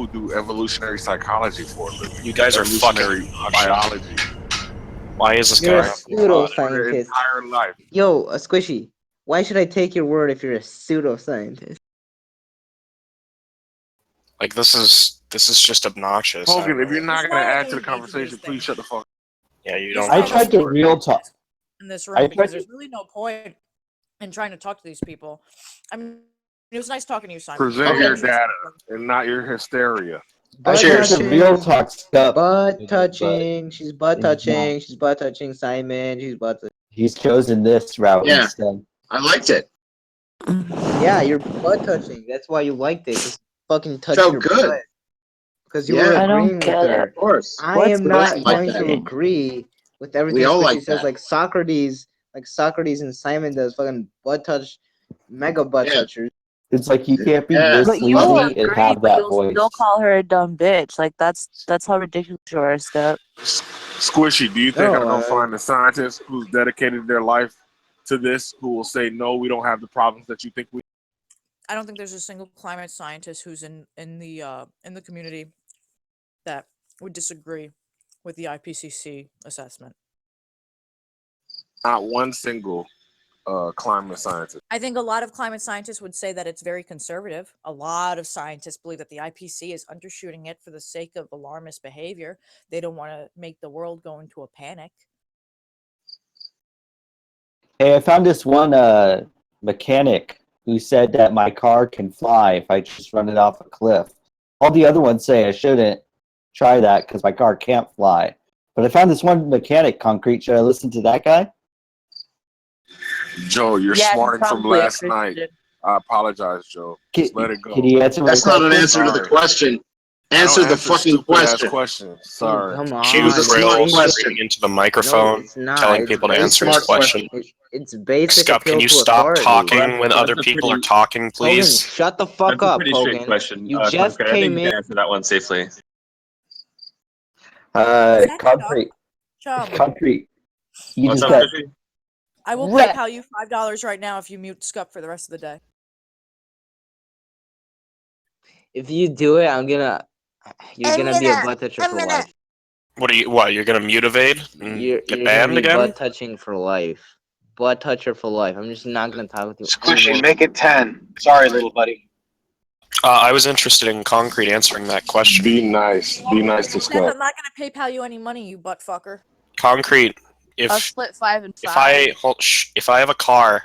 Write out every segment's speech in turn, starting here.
who do evolutionary psychology for a living. You guys are fucking Evolutionary obnoxious. biology. Why is this You're a guy? For their pseudoscientist. entire life. Yo, a squishy. Why should I take your word if you're a pseudoscientist? Like this is just obnoxious. I Hogan, don't if you're know. not There's going to not add to really the need to do conversation, this please thing. shut the fuck up. Yeah, you This don't. I guy tried to real talk. in this I room tried because to- there's really no point in trying to talk to these people. I mean, it was nice talking to you, Simon. Present Okay. your data and not your hysteria. I Butt tried to real touching. talk stuff. Butt touching. She's butt He's not. touching. She's butt touching Simon. She's butt touching. He's chosen this route Yeah. instead. I liked it. Yeah, you're butt touching. That's why you liked it. 'Cause you fucking touched Felt your good. butt. Because you Yeah. were I don't agreeing with get her. Of course. I What's am the not button like going to that? agree with everything We all Squishy like says. that. Like Socrates and Simon does fucking butt touch, mega butt Yeah. touchers. It's like you can't be Yeah. this But you will sleazy and agree, have but that you'll voice. still call her a dumb bitch. Like that's how ridiculous you are, Step. Squishy, do you think No, I'm going to find a scientist who's dedicated their life to this who will say, no, we don't have the problems that you think we I don't think there's a single climate scientist who's in the community that would disagree with the IPCC assessment. Not one single climate scientist. I think a lot of climate scientists would say that it's very conservative. A lot of scientists believe that the IPCC is undershooting it for the sake of alarmist behavior. They don't want to make the world go into a panic. Hey, I found this one mechanic who said that my car can fly if I just run it off a cliff. All the other ones say I shouldn't try that because my car can't fly. But I found this one mechanic, Concrete. Should I listen to that guy? Joe, you're Yeah, smarting from probably a last night. Christian. I apologize, Joe. Can, Just let it go. can he answer my That's not an question? answer to the Sorry. question. I don't Answer the fucking stupid-ass question. questions. Sorry. Come on. Cue was a smart Grill question. screaming into the No, microphone, it's not. telling It's people to very answer his smart question. It's basic Scup, appeal can you to stop authority. talking when That's other a people are pretty- talking, Hogan, please? shut the fuck That's a up, pretty straight Hogan. question. You just Concrete, I think came you in. can answer that one safely. Is that Concrete. Chum, Concrete. You What's just up, got Fishy? I will Right. PayPal you $5 right now if you mute Scup for the rest of the day. If you do it, you're gonna be a butt toucher for life. You're gonna mute evade and You're get gonna banned be again? butt touching for life. Butt toucher for life. I'm just not gonna talk with you Squishy, anymore. make it 10. Sorry, little buddy. I was interested in Concrete answering that question. Be nice. Be nice to Steph, Scott. I'm not gonna PayPal you any money, you butt fucker. Concrete, I'll if split 5 and 5. if I have a car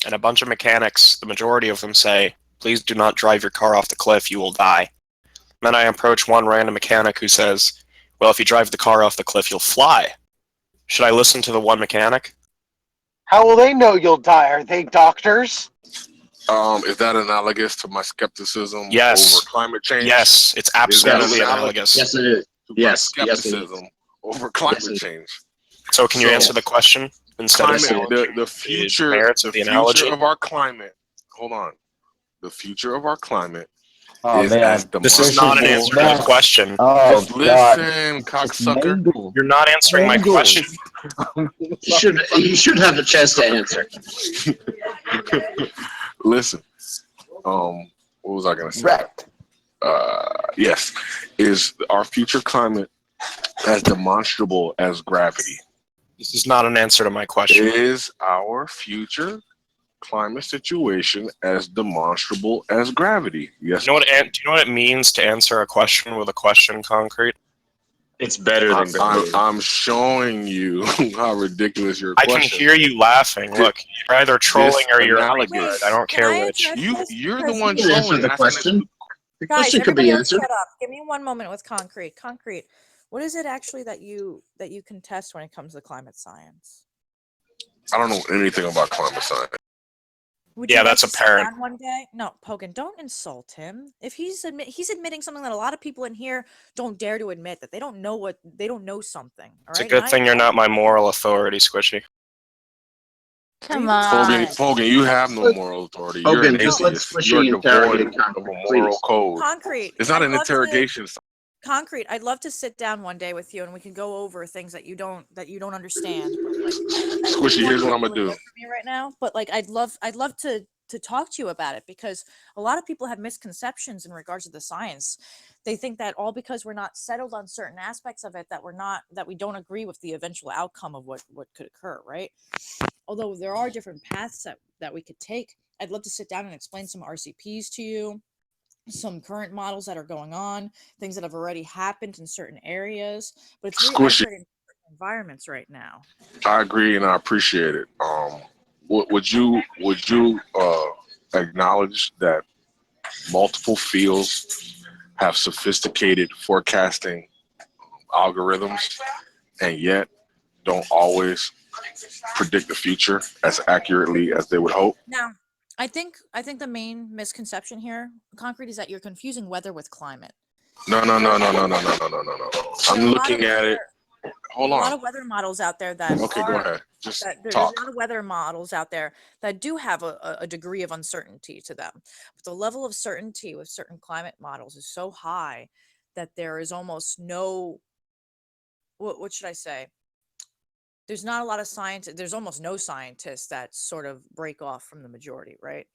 and a bunch of mechanics, the majority of them say, please do not drive your car off the cliff, you will die. Then I approach one random mechanic who says, well, if you drive the car off the cliff, you'll fly. Should I listen to the one mechanic? How will they know you'll die? Are they doctors? Is that analogous to my skepticism Yes. over climate change? Yes, it's absolutely analogous. Yes, it is. To my Yes, yes, it is. skepticism over climate Yes, it is. change. So can you So, answer the question instead of Climate, saying the future, merits of the analogy? future of our climate. Hold on. The future of our climate oh is man. as This is not an answer to the Max. question. Oh Just god. listen, cocksucker. Mangled. You're not answering my Mangled. question. You should have a chance to answer. Listen. What was I gonna say? Wrecked. Yes. Is our future climate as demonstrable as gravity? This is not an answer to my question. Is our future climate situation as demonstrable as gravity? Yes. Do you know what it means to answer a question with a question, Concrete? It's better than gravity. I'm showing you how ridiculous your I question. can hear you laughing. Look, you're either trolling or you're analogous. I don't Can care I which. address this? You're the Because one You can answer trolling. the That's question. The Guys, question could everybody be else answered. shut up. Give me one moment with Concrete. Concrete, what is it actually that you contest when it comes to climate science? I don't know anything about climate science. Would Yeah, you like that's to sit apparent. down one day? No, Pogan, don't insult him. If he's admitting something that a lot of people in here don't dare to admit, that they don't know something. All It's a right? good thing you're not my moral authority, Squishy. Come Fogan, you have no moral authority. You're Hogan, an just let atheist. Squishy You're devoid interrogate of a Concrete, moral please. code. Concrete. It's not I'd an love to- interrogation. Concrete, I'd love to sit down one day with you and we can go over things that you don't understand. But, like, Squishy, here's what I'm gonna really do. good for me right now, but like I'd love to to talk to you about it, because a lot of people have misconceptions in regards to the science. They think that all because we're not settled on certain aspects of it, that we don't agree with the eventual outcome of what could occur, right? Although there are different paths that we could take. I'd love to sit down and explain some RCPs to you, some current models that are going on, things that have already happened in certain areas, but it's very Squishy. isolated environments right now. I agree and I appreciate it. Would you acknowledge that multiple fields have sophisticated forecasting algorithms and yet don't always predict the future as accurately as they would hope? Now, I think the main misconception here, Concrete, is that you're confusing weather with climate. No. I'm looking at it. Hold There's a lot on. of weather models out there that Okay, go ahead. Just there's talk. a lot of weather models out there that do have a degree of uncertainty to them. But the level of certainty with certain climate models is so high that there is almost no, what should I say? There's not a lot of scientists, there's almost no scientists that sort of break off from the majority, right?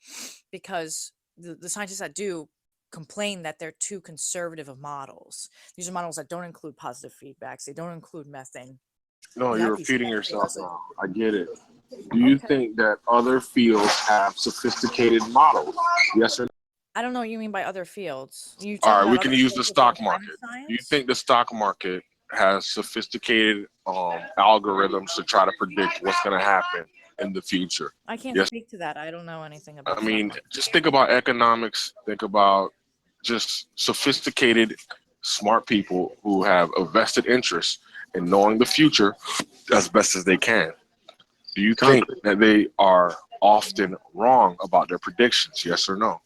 Because the scientists that do complain that they're too conservative of models. These are models that don't include positive feedbacks. They don't include methane. No, The you're IPCC repeating yourself doesn't. now. I get it. Do you Okay. think that other fields have sophisticated models? Yes or no? I don't know what you mean by other fields. You All talking right, we about can other use the fields stock within climate market. Do you science? think the stock market has sophisticated algorithms to try to predict what's going to happen in the future? I can't Yes. speak to that. I don't know anything I about mean, stock just think about economics. Think about just sophisticated, smart people who have a vested interest in knowing the future as best as they can. Do you think that they are often wrong about their predictions? Yes or no?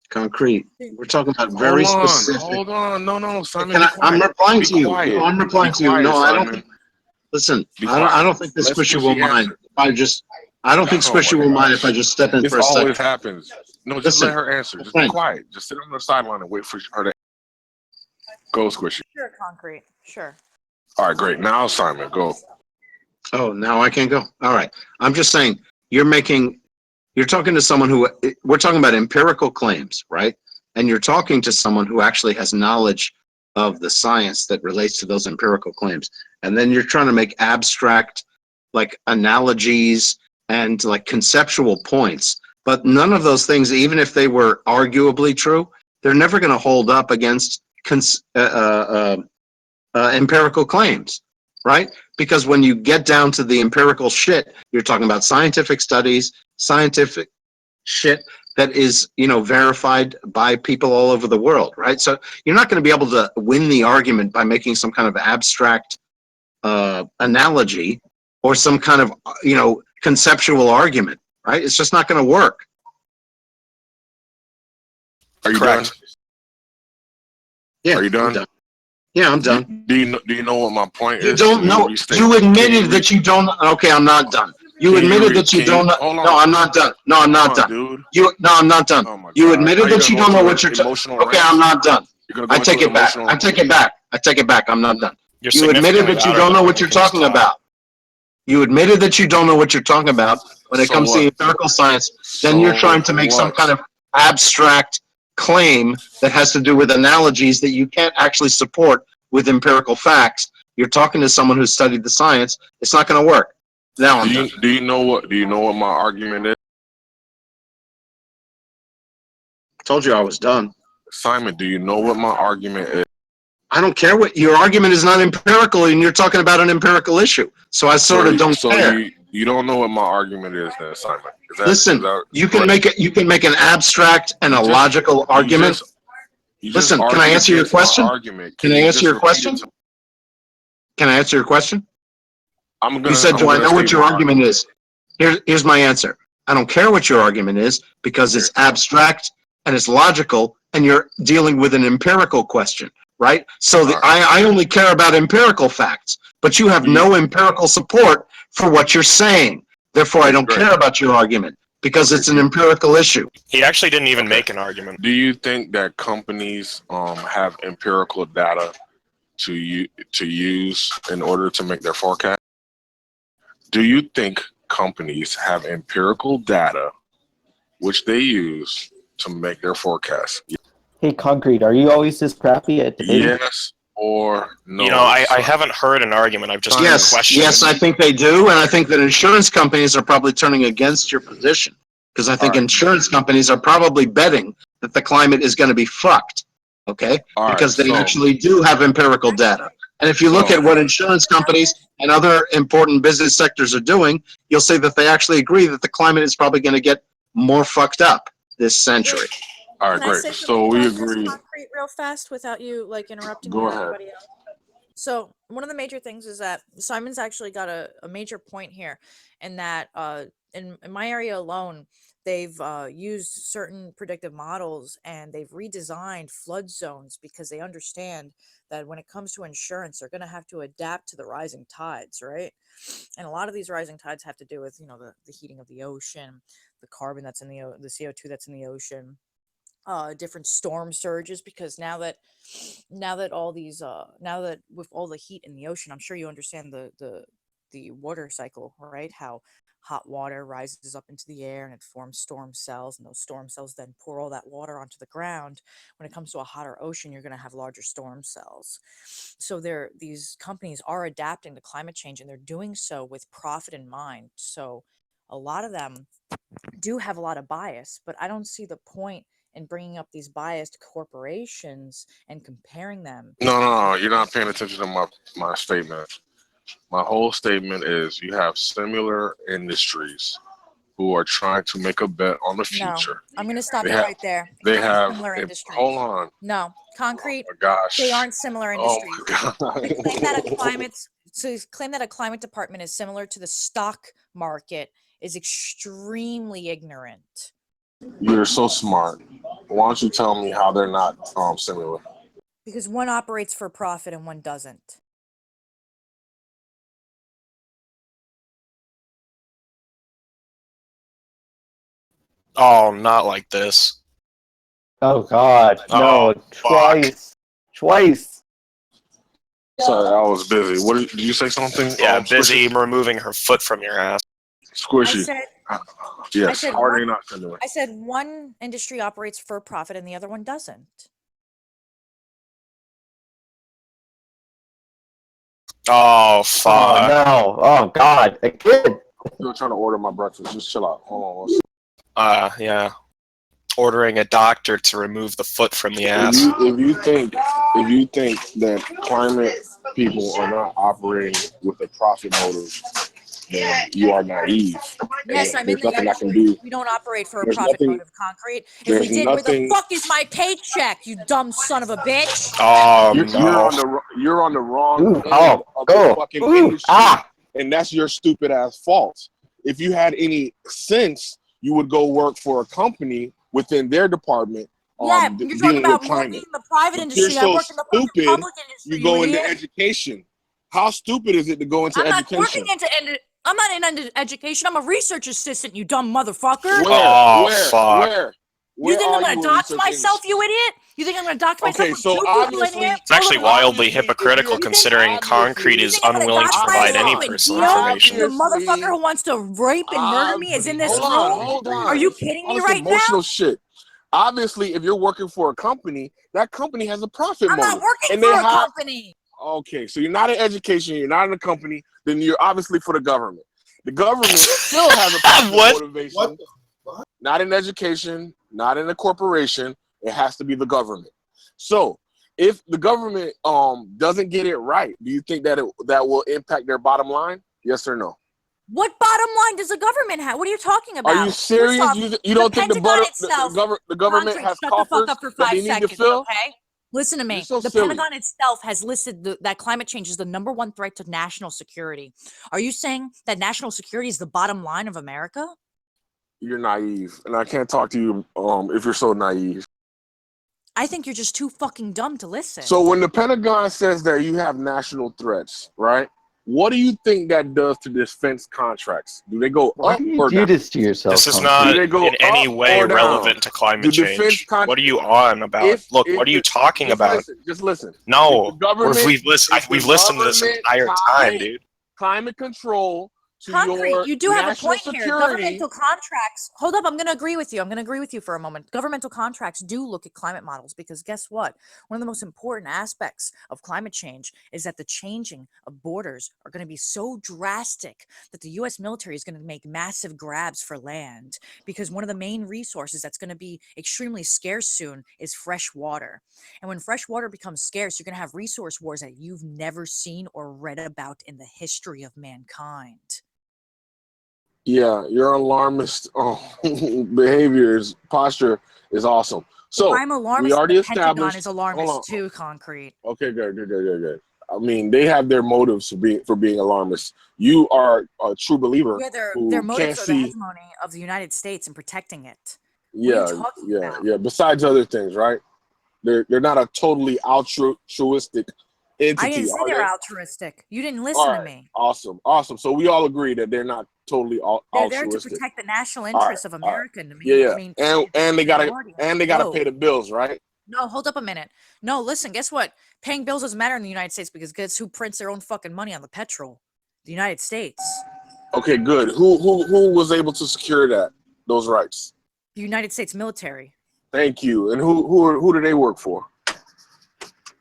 Concrete. market. We're talking about very specific. Hold on. No, Simon, Can be I'm quiet. replying Be to you. quiet. No, I'm Be replying to you. quiet, No, I don't Simon. think. Listen, Be I quiet. don't think that Let Squishy will Squishy mind answer. if I just. I don't think Oh my Squishy will mind if I gosh. just step in This for a always second. happens. No, just Listen, let her answer. Just be Frank. quiet. Just sit on the sideline and wait for her to go, Squishy. Sure, Concrete. Sure. All right, great. Now, Simon, go. Oh, now I can go. All right. I'm just saying you're talking to someone who we're talking about empirical claims, right? And you're talking to someone who actually has knowledge of the science that relates to those empirical claims. And then you're trying to make abstract like analogies and like conceptual points. But none of those things, even if they were arguably true, they're never going to hold up against empirical claims, right? Because when you get down to the empirical shit, you're talking about scientific studies, scientific shit that is, verified by people all over the world, right? So you're not going to be able to win the argument by making some kind of abstract analogy or some kind of, conceptual argument, right? It's just not going to work. Are you Correct. done? Yeah, Are you done? I'm done. Yeah, I'm done. Do you know what my point You is? don't know. You admitted that you don't. Okay, I'm not done. You admitted that you don't know. Hold on. No, I'm not done. No, I'm not done. Dude. No, I'm not done. Oh my You God. admitted Are you that you gonna don't go know into what you're an talking. emotional Okay, rant? I'm not done. You're gonna go I into take an it back. emotional I take it back. I take it back. I'm not done. You're You admitted significantly that you louder don't know than what me. you're Can you talking stop? about. You admitted that you don't know what you're talking about when it So comes to what? empirical science. Then So you're trying to make some what? kind of abstract claim that has to do with analogies that you can't actually support with empirical facts. You're talking to someone who's studied the science. It's not going to work. Now I'm done. Do you know what my argument is? I told you I was done. Simon, do you know what my argument is? I don't care what your argument is, not empirical, and you're talking about an empirical issue. So I sort of don't care. You don't know what my argument is then, Simon. Listen, you can make it. You can make an abstract and a logical argument. Listen, can I answer your question? Can I answer your question? Can I answer your question? You said, do I know what your argument is? Here's my answer. I don't care what your argument is because it's abstract and it's logical and you're dealing with an empirical question, right? So I only care about empirical facts, but you have no empirical support for what you're saying. Therefore, I don't care about your argument because it's an empirical issue. He actually didn't even make an argument. Do you think that companies have empirical data to use in order to make their forecast? Do you think companies have empirical data which they use to make their forecast. Hey, Concrete, are you always this crappy at debating? Yes or no? You know, I haven't heard an argument. I've just heard Yes, questions. yes, I think they do, and I think that insurance companies are probably turning against your position because I think All right. insurance companies are probably betting that the climate is going to be fucked. Okay, All because right, they so- actually do have empirical data. And if you look at what insurance companies and other important business sectors are doing, you'll see that they actually agree that the climate is probably going to get more fucked up this century. All right, Can I great. say So something we about this agree. Concrete real fast without you like interrupting Go me or ahead. anybody else? So one of the major things is that Simon's actually got a major point here, in that in my area alone, they've used certain predictive models and they've redesigned flood zones because they understand that when it comes to insurance, they're going to have to adapt to the rising tides, right? And a lot of these rising tides have to do with, you know, the heating of the ocean, the carbon that's in the CO2 that's in the ocean, different storm surges, because now that all these now that with all the heat in the ocean, I'm sure you understand the water cycle, right? How hot water rises up into the air and it forms storm cells, and those storm cells then pour all that water onto the ground. When it comes to a hotter ocean, you're going to have larger storm cells. So these companies are adapting to climate change, and they're doing so with profit in mind. So a lot of them do have a lot of bias, but I don't see the point in bringing up these biased corporations and comparing them. No, you're not paying attention to my statement. My whole statement is you have similar industries who are trying to make a bet on the No, future. I'm going to stop They you have- right there. They Not have. similar industries. Hold on. No, Concrete. Oh my gosh. They aren't similar Oh industries. my god. To claim that a climate department is similar to the stock market is extremely ignorant. You're so smart. Why don't you tell me how they're not similar? Because one operates for profit and one doesn't. Oh, not like this. Oh God, no! Oh, Twice. Sorry, I was busy. What did you say something? Yeah, busy Squishy? removing her foot from your ass. Squishy. Yes. said How are one- they not similar? I said one industry operates for profit and the other one doesn't. Oh, fuck. Oh no! Oh God! Again! I'm still trying to order my breakfast. Just chill out. Hold on. Yeah. Ordering a doctor to remove the foot from the ass. If you think that climate people are not operating with a profit motive, then you are naive. Yes, And I'm in there's the nothing I can industry. do. We don't operate for a There's profit nothing- motive, Concrete. If we there's did, where the nothing- fuck is my paycheck, you dumb son of a bitch? Oh, You're no. on the wrong Ooh, end oh, of the oh, fucking ooh, industry, ah. and that's your stupid ass fault. If you had any sense, you would go work for a company within their department. Yeah, you're talking dealing about with working climate. in the private But industry. you're I so work in the fucking stupid, public industry. You go into idiot. education. How stupid is it to go into I'm not education? working I'm not in education. I'm a research assistant, you dumb motherfucker. Where? You think I'm are gonna you a dox research myself, you idiot? You think I'm gonna dox myself? Okay, with so two people in obviously- here? It's actually Hold on. wildly hypocritical you think considering obviously- Concrete is You think I'm gonna unwilling dox to provide any myself with personal Gio, information. The motherfucker who wants to rape and murder me is in this room. Hold on. Are you kidding All me this right emotional now? shit. Obviously, if you're working for a company, that company has a profit I'm motive. not working And for they a hire- company. Okay, so you're not in education, you're not in a company, then you're obviously for the government. The government still has a profit What? motivation. Not in education, not in a corporation. It has to be the government. So if the government doesn't get it right, do you think that that will impact their bottom line? Yes or no? What bottom line does the government have? What are you talking about? Are you serious? First off, You don't think the government Concrete, has shut the fuck coffers up for that 5 they need seconds, to fill? okay? Listen to me. You're so The silly. Pentagon itself has listed that climate change is the #1 threat to national security. Are you saying that national security is the bottom line of America? You're naive, and I can't talk to you if you're so naive. I think you're just too fucking dumb to listen. So when the Pentagon says that you have national threats, right? What do you think that does to defense contracts? Do they go Why up do you or do down? this to yourself? This is Concrete? not Do they go in any up way or down? relevant to climate Do defense change. con- What are you on about? Look, what are you talking about? Just listen. No, If the government- we've listened to this government entire time, tied- dude. Climate control to Concrete, your you do have a national point here. security. Governmental contracts. Hold up, I'm going to agree with you. I'm going to agree with you for a moment. Governmental contracts do look at climate models because guess what? One of the most important aspects of climate change is that the changing of borders are going to be so drastic that the US military is going to make massive grabs for land because one of the main resources that's going to be extremely scarce soon is fresh water. And when fresh water becomes scarce, you're going to have resource wars that you've never seen or read about in the history of mankind. Yeah, your alarmist posture is awesome. So I'm we alarmist, and already the Pentagon established. is Hold on. alarmist too, Concrete. Okay, good. I mean, they have their motives for being alarmist. You are a true believer Yeah, their who can't motives are the see. hegemony of the United States and protecting it. What are you Yeah, talking about? yeah. Besides other things, right? They're not a totally altruistic I entity, didn't say are they were they? altruistic. You didn't All listen to right, me. awesome. So we all agree that they're not totally They're there to altruistic. protect the national All right, interests of all right. America and to Yeah. maintain And they gotta superiority on the pay globe. the bills, right? No, hold up a minute. No, listen, guess what? Paying bills doesn't matter in the United States because guess who prints their own fucking money on the petrol? The United States. Okay, good. Who was able to secure those rights? The United States military. Thank you. And who do they work for?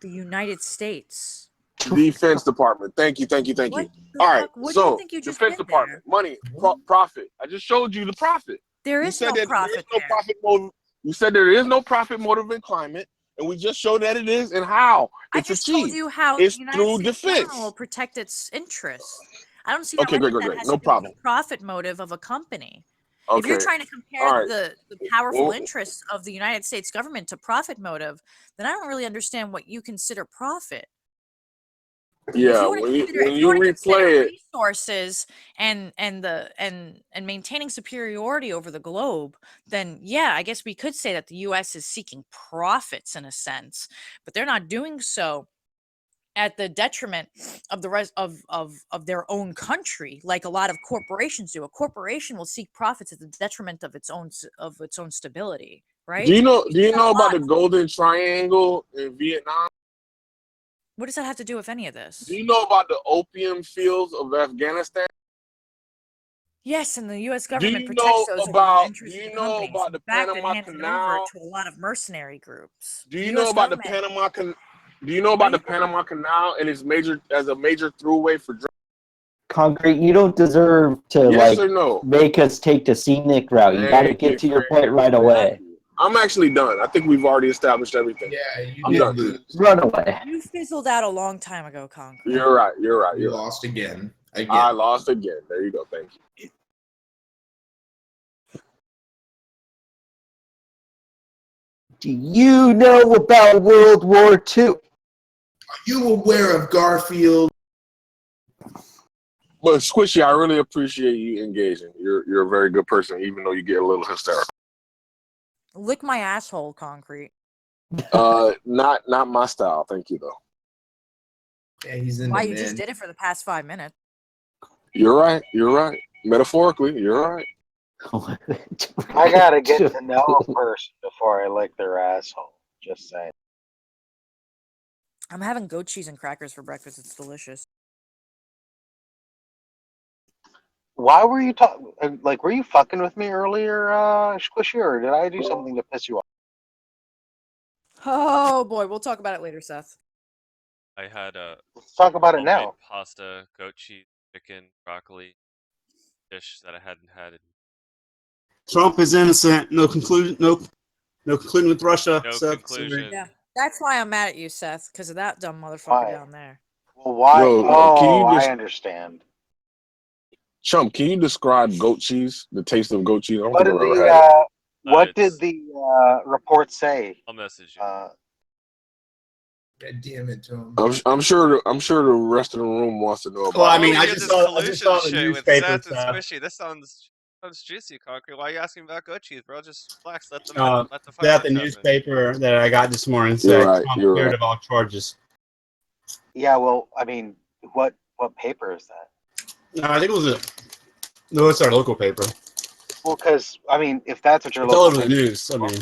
The United States. Defense Department. Thank you. What the All right. fuck? What do you So think you just Defense did Department, there? money, profit. I just showed you the profit. There You is said no that there is profit no there. profit motive. You said there is no profit motive in climate, and we just showed that it is and how I it's just told achieved. you how It's the United through States government will defense. protect its interests. I don't see how Okay, any of that great. has No to do with problem. the profit motive of a company. If you're Okay. trying to All compare right. the powerful Well, interests of the United States government to profit motive, then I don't really understand what you consider profit. If yeah. you want to consider, When you replay it, resources and maintaining superiority over the globe, then yeah, I guess we could say that the U.S. is seeking profits in a sense, but they're not doing so at the detriment of the rest of their own country, like a lot of corporations do. A corporation will seek profits at the detriment of its own stability, right? do you That know a about lot. the Golden Triangle in Vietnam? What does that have to do with any of Do this? you know about the opium fields of Afghanistan? Yes, and the U.S. Do government you protects know those over the about interests of companies. about In the fact, it Panama hands it over Canal? to a lot of mercenary groups. Do The you know U.S. about the government. Panama Do you know Why about do the you think? Panama Canal and its as a major throughway for drugs? Concrete, you don't deserve to Yes like or no? make us take the scenic route. You got to Thank get you. to your point right away. I'm actually done. I think we've already established everything. Yeah, you I'm did done. lose. Run away. You fizzled out a long time ago, Concrete. You're right. You lost again. I lost again. There you go. Thank you. Do you know about World War II? Are you aware of Garfield? But Squishy, I really appreciate you engaging. You're a very good person, even though you get a little hysterical. Lick my asshole, Concrete. Not my style. Thank you though. Yeah, he's in Why the you just man. did it for the past 5 minutes? You're right. Metaphorically, you're right. I gotta get to know a person before I lick their asshole. Just saying. I'm having goat cheese and crackers for breakfast. It's delicious. Why were you talking? Like, were you fucking with me earlier, Squishy, or did I do something to piss you off? Oh boy, we'll talk about it later, Seth. I had Let's talk about it homemade now. pasta, goat cheese, chicken, broccoli dish that I hadn't had in Trump is innocent. No conclusion. No concluding with Russia. no Seth, conclusion. Yeah, that's why I'm mad at you, Seth, because of that dumb motherfucker Why? down there. Well, why? Yo, Oh, I understand. Chump, can you describe goat cheese? The taste of goat cheese? I don't What think did I've ever had it. what did the report say? I'll message you. God damn it, Tom. I'm sure the rest of the room wants to know about. Well, I mean, wanna I hear just this saw collusion the shit with newspaper Seth and stuff. Squishy. This sounds juicy, Concrete. Why are you asking about goat cheese, bro? Just relax. Let the That the fireworks happen. newspaper that I got this morning You're said right. Trump You're cleared right. of all charges. Yeah, well, I mean, what paper is that? No, I think it was it's our local paper. Well, because I mean, if that's what your It's all local over the news. I mean,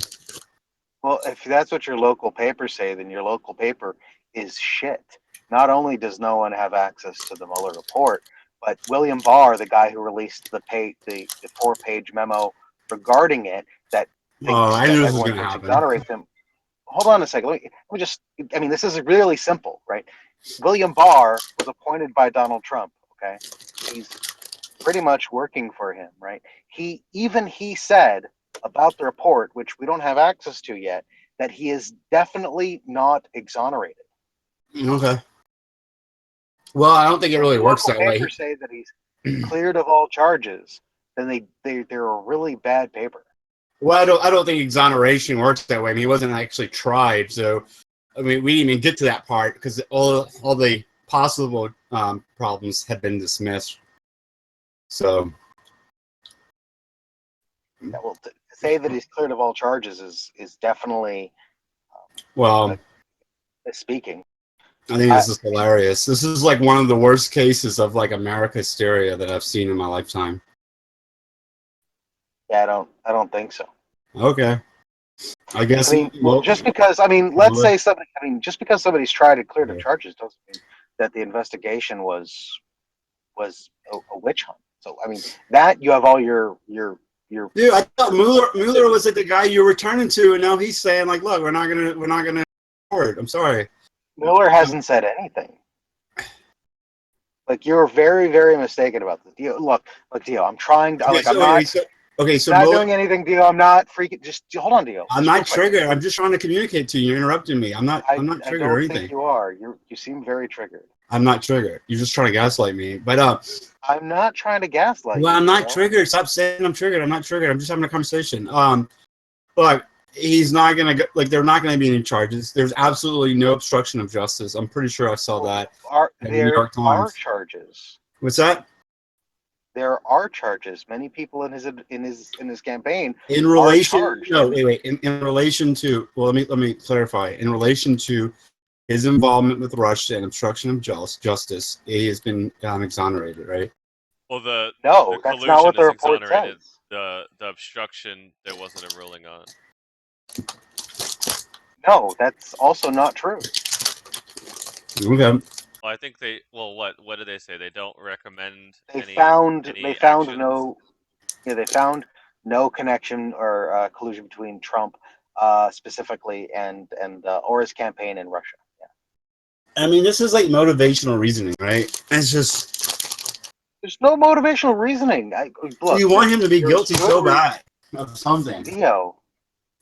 well, if that's what your local papers say, then your local paper is shit. Not only does no one have access to the Mueller report, But William Barr, the guy who released the 4-page memo regarding it, that I knew this was everyone going to thinks happen. exonerates him. Hold on a second. Let me just. I mean, this is really simple, right? William Barr was appointed by Donald Trump. Okay, he's pretty much working for him, right? He said about the report, which we don't have access to yet, that he is definitely not exonerated. Okay. Well, I don't think it really works that way. Papers say that he's cleared of all charges, then they're a really bad paper. Well, I don't think exoneration works that way. I mean, he wasn't actually tried, so I mean, we didn't even get to that part because all the possible problems had been dismissed. So, Yeah, well, to say that he's cleared of all charges is definitely speaking. I think this is hilarious. This is like one of the worst cases of like America hysteria that I've seen in my lifetime. Yeah, I don't think so. Okay. I guess. I mean, just because let's say somebody. I mean, just because somebody's tried to clear the charges doesn't mean that the investigation was a witch hunt. So I mean, that you have all your. Dude, I thought Mueller was like the guy you were turning to, and now he's saying like, look, we're not gonna report. I'm sorry. Mueller hasn't said anything. Like, you're very, very mistaken about this. Look, Dio, I'm trying to. I'm not doing anything, Dio. I'm not freaking. Just hold on, Dio. I'm not triggered. I'm just trying to communicate to you. You're interrupting me. I'm not triggered or anything. I don't think you are. You seem very triggered. I'm not triggered. You're just trying to gaslight me. But I'm not trying to gaslight you. Well, I'm not triggered. Stop saying I'm triggered. I'm not triggered. I'm just having a conversation. Look, he's not gonna there are not gonna be any charges. There's absolutely no obstruction of justice. I'm pretty sure I saw that in the New York Times. There are charges. What's that? There are charges. Many people in his campaign in relation. are charged. No, wait. In relation to, well, let me clarify. In relation to his involvement with Russia and obstruction of justice, he has been exonerated, right? Well, the that's not what the report says. The obstruction there wasn't a ruling on. No, that's also not true. Okay. Well, I think what did they say? They don't recommend. They found no connection or collusion between Trump specifically and or his campaign in Russia. Yeah. I mean, this is like motivational reasoning, right? It's just there's no motivational reasoning. Look, you want him to be guilty so bad of something. Dio,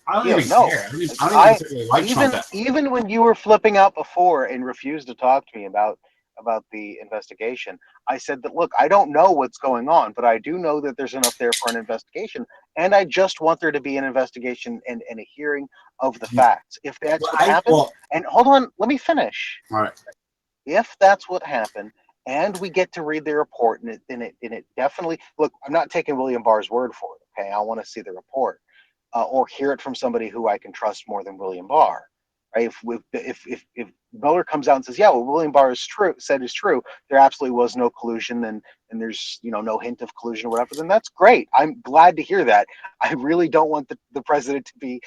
I don't even care. I don't even even when you were flipping out before and refused to talk to me about the investigation, I said that, look, I don't know what's going on, but I do know that there's enough there for an investigation, and I just want there to be an investigation and a hearing of the facts. If that's what happened, and hold on, let me finish. All right. If that's what happened, and we get to read the report, and it definitely, look, I'm not taking William Barr's word for it. Okay, I want to see the report. Or hear it from somebody who I can trust more than William Barr, right? If Mueller comes out and says, yeah, what William Barr is true, there absolutely was no collusion, and there's no hint of collusion or whatever, then that's great. I'm glad to hear that. I really don't want the president to be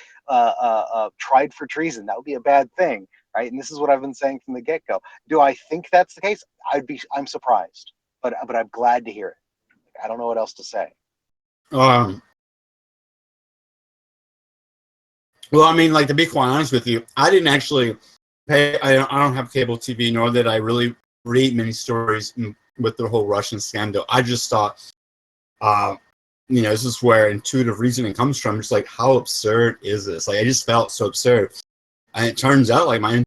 tried for treason. That would be a bad thing, right? And this is what I've been saying from the get-go. Do I think that's the case? I'm surprised, but I'm glad to hear it. I don't know what else to say. Well, I mean, like, to be quite honest with you, I didn't actually pay. I don't have cable TV, nor did I really read many stories with the whole Russian scandal. I just thought, this is where intuitive reasoning comes from. Just like, how absurd is this? Like, I just felt so absurd, and it turns out, like, my